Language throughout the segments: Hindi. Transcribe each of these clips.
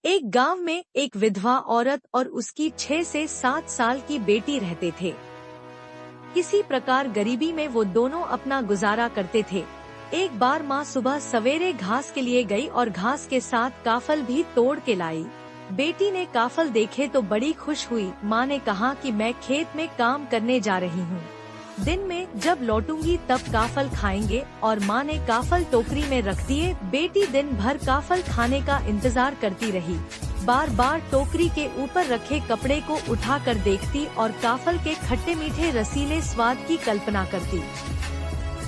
एक गांव में एक विधवा औरत और उसकी 6 से 7 साल की बेटी रहते थे। किसी प्रकार गरीबी में वो दोनों अपना गुजारा करते थे। एक बार माँ सुबह सवेरे घास के लिए गई और घास के साथ काफल भी तोड़ के लाई। बेटी ने काफल देखे तो बड़ी खुश हुई। माँ ने कहा कि मैं खेत में काम करने जा रही हूँ, दिन में जब लौटूंगी तब काफल खाएंगे। और माँ ने काफल टोकरी में रख दिए। बेटी दिन भर काफल खाने का इंतजार करती रही। बार बार टोकरी के ऊपर रखे कपड़े को उठाकर देखती और काफल के खट्टे मीठे रसीले स्वाद की कल्पना करती।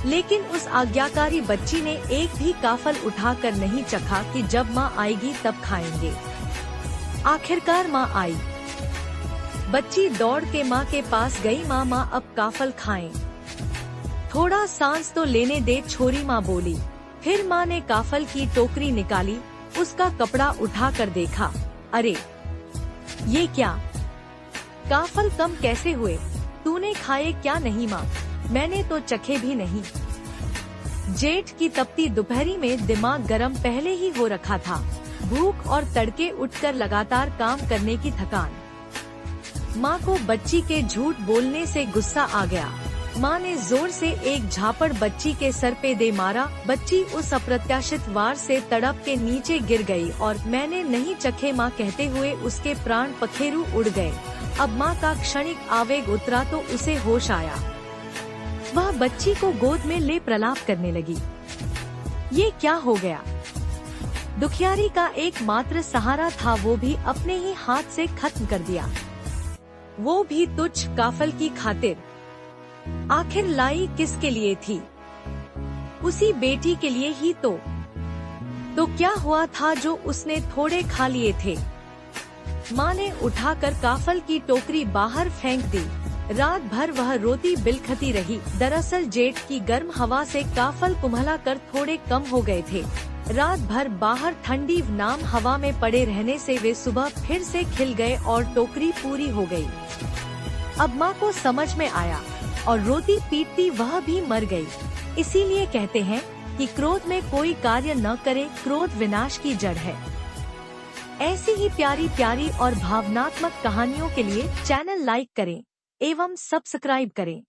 लेकिन उस आज्ञाकारी बच्ची ने एक भी काफल उठाकर नहीं चखा कि जब माँ आएगी तब खाएंगे। आखिरकार माँ आई। बच्ची दौड़ के माँ के पास गई। माँ अब काफल खाएं। थोड़ा सांस तो लेने दे छोरी, माँ बोली। फिर माँ ने काफल की टोकरी निकाली, उसका कपड़ा उठाकर देखा। अरे ये क्या, काफल कम कैसे हुए? तूने खाए क्या? नहीं माँ, मैंने तो चखे भी नहीं। जेठ की तपती दोपहरी में दिमाग गरम पहले ही हो रखा था। भूख और तड़के उठकर लगातार काम करने की थकान। माँ को बच्ची के झूठ बोलने से गुस्सा आ गया। माँ ने जोर से एक झापड़ बच्ची के सर पे दे मारा। बच्ची उस अप्रत्याशित वार से तड़प के नीचे गिर गई और मैंने नहीं चखे माँ कहते हुए उसके प्राण पखेरु उड़ गए। अब माँ का क्षणिक आवेग उतरा तो उसे होश आया। वह बच्ची को गोद में ले प्रलाप करने लगी। ये क्या हो गया? दुखियारी का एकमात्र सहारा था, वो भी अपने ही हाथ से खत्म कर दिया, वो भी तुच्छ काफल की खातिर। आखिर लाई किसके लिए थी? उसी बेटी के लिए ही तो क्या हुआ था जो उसने थोड़े खा लिए थे? माँ ने उठाकर काफल की टोकरी बाहर फेंक दी। रात भर वह रोती बिलखती रही। दरअसल जेठ की गर्म हवा से काफल कुम्हला कर थोड़े कम हो गए थे। रात भर बाहर ठंडी नाम हवा में पड़े रहने से वे सुबह फिर से खिल गए और टोकरी पूरी हो गई। अब माँ को समझ में आया और रोती पीटती वह भी मर गई। इसीलिए कहते हैं कि क्रोध में कोई कार्य न करे, क्रोध विनाश की जड़ है। ऐसी ही प्यारी प्यारी और भावनात्मक कहानियों के लिए चैनल लाइक करें एवं सब्सक्राइब करें।